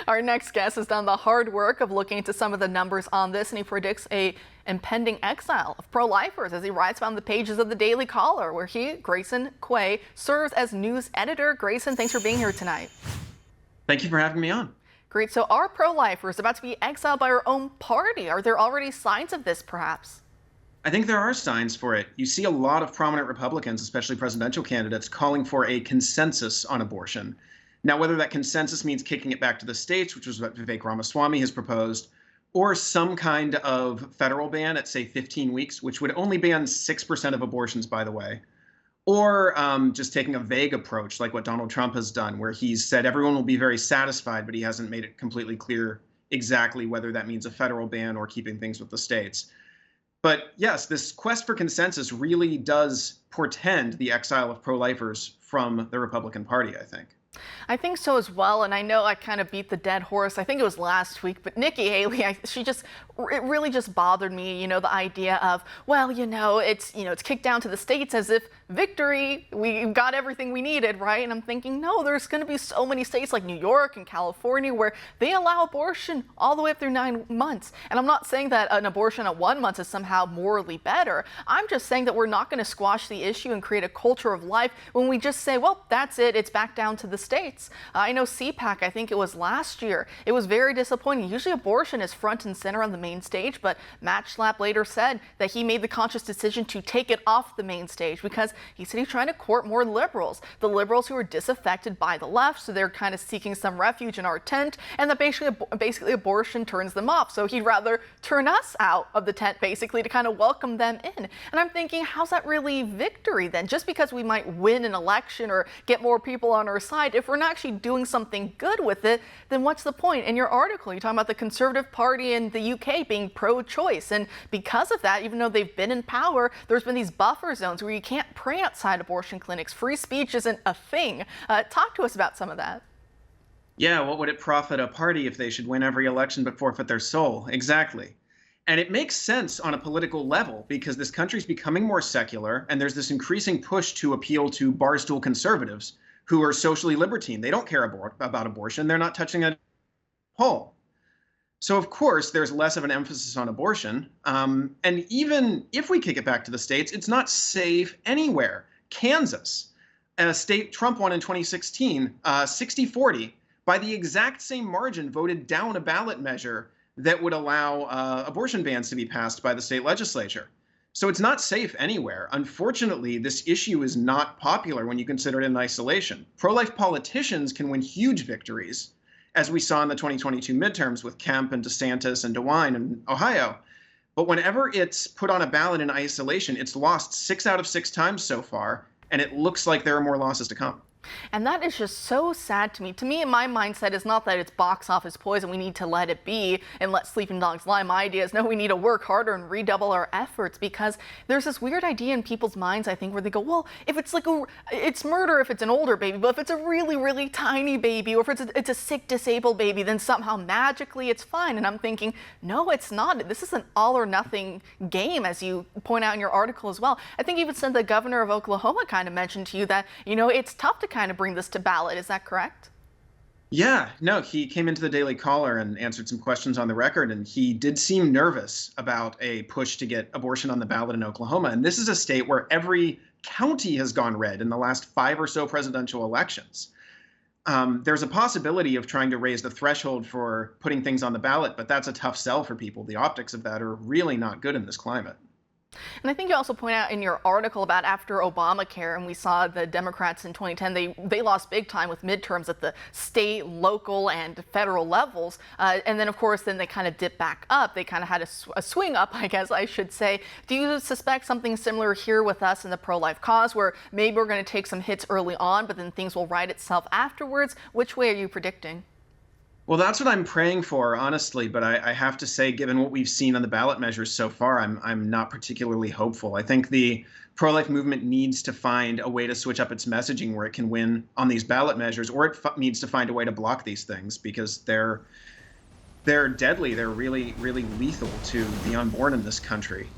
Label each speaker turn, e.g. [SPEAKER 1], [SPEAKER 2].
[SPEAKER 1] Our next guest has done the hard work of looking into some of the numbers on this, and he predicts a impending exile of pro-lifers as he writes on the pages of the Daily Caller, where he, Grayson Quay, serves as news editor. Grayson, thanks for being here tonight.
[SPEAKER 2] Thank you for having me on.
[SPEAKER 1] Great. So are pro-lifers about to be exiled by our own party? Are there already signs of this, perhaps?
[SPEAKER 2] I think there are signs for it. You see a lot of prominent Republicans, especially presidential candidates, calling for a consensus on abortion. Now, whether that consensus means kicking it back to the states, which is what Vivek Ramaswamy has proposed, or some kind of federal ban at, say, 15 weeks, which would only ban 6% of abortions, by the way, or just taking a vague approach like what Donald Trump has done, where he's said everyone will be very satisfied, but he hasn't made it completely clear exactly whether that means a federal ban or keeping things with the states. But yes, this quest for consensus really does portend the exile of pro-lifers from the Republican Party, I think.
[SPEAKER 1] I think so as well, and I know I kind of beat the dead horse. I think it was last week, but Nikki Haley, it really just bothered me, the idea of, well, it's kicked down to the states as if victory, we got everything we needed, right? And I'm thinking, no, there's going to be so many states like New York and California where they allow abortion all the way up through 9 months. And I'm not saying that an abortion at 1 month is somehow morally better. I'm just saying that we're not going to squash the issue and create a culture of life when we just say, well, that's it, it's back down to the states. I know CPAC, I think it was last year, it was very disappointing. Usually abortion is front and center on the main stage, but Matt Schlapp later said that he made the conscious decision to take it off the main stage because he said he's trying to court more liberals, the liberals who are disaffected by the left, so they're kind of seeking some refuge in our tent, and that basically abortion turns them off. So he'd rather turn us out of the tent basically to kind of welcome them in. And I'm thinking, how's that really victory then? Just because we might win an election or get more people on our side, if we're not actually doing something good with it, then what's the point? In your article, you're talking about the Conservative Party in the UK being pro-choice, and because of that, even though they've been in power, there's been these buffer zones where you can't pray outside abortion clinics. Free speech isn't a thing. Talk to us about some of that.
[SPEAKER 2] Yeah, what would it profit a party if they should win every election but forfeit their soul? Exactly. And it makes sense on a political level because this country's becoming more secular, and there's this increasing push to appeal to barstool conservatives who are socially libertine. They don't care about abortion. They're not touching a poll. So, of course, there's less of an emphasis on abortion. And even if we kick it back to the states, it's not safe anywhere. Kansas, a state Trump won in 2016, 60-40, by the exact same margin, voted down a ballot measure that would allow abortion bans to be passed by the state legislature. So it's not safe anywhere. Unfortunately, this issue is not popular when you consider it in isolation. Pro-life politicians can win huge victories, as we saw in the 2022 midterms with Kemp and DeSantis and DeWine in Ohio. But whenever it's put on a ballot in isolation, it's lost 6 out of 6 times so far, and it looks like there are more losses to come.
[SPEAKER 1] And that is just so sad to me. To me, my mindset is not that it's box office poison, we need to let it be and let sleeping dogs lie. My idea is, no, we need to work harder and redouble our efforts, because there's this weird idea in people's minds, I think, where they go, well, if it's like it's murder if it's an older baby, but if it's a really, really tiny baby, or if it's a sick, disabled baby, then somehow magically it's fine. And I'm thinking, no, it's not. This is an all or nothing game, as you point out in your article as well. I think even said the governor of Oklahoma kind of mentioned to you that, it's tough to kind of bring this to ballot. Is that correct?
[SPEAKER 2] Yeah, no, he came into the Daily Caller and answered some questions on the record, and he did seem nervous about a push to get abortion on the ballot in Oklahoma. And this is a state where every county has gone red in the last 5 or so presidential elections. There's a possibility of trying to raise the threshold for putting things on the ballot, but that's a tough sell for people. The optics of that are really not good in this climate.
[SPEAKER 1] And I think you also point out in your article about after Obamacare, and we saw the Democrats in 2010, they lost big time with midterms at the state, local, and federal levels. And then, of course, then they kind of dipped back up. They kind of had a swing up, I guess I should say. Do you suspect something similar here with us in the pro-life cause, where maybe we're going to take some hits early on, but then things will right itself afterwards? Which way are you predicting?
[SPEAKER 2] Well, that's what I'm praying for, honestly. But I have to say, given what we've seen on the ballot measures so far, I'm not particularly hopeful. I think the pro-life movement needs to find a way to switch up its messaging where it can win on these ballot measures, or it needs to find a way to block these things because they're deadly. They're really, really lethal to the unborn in this country.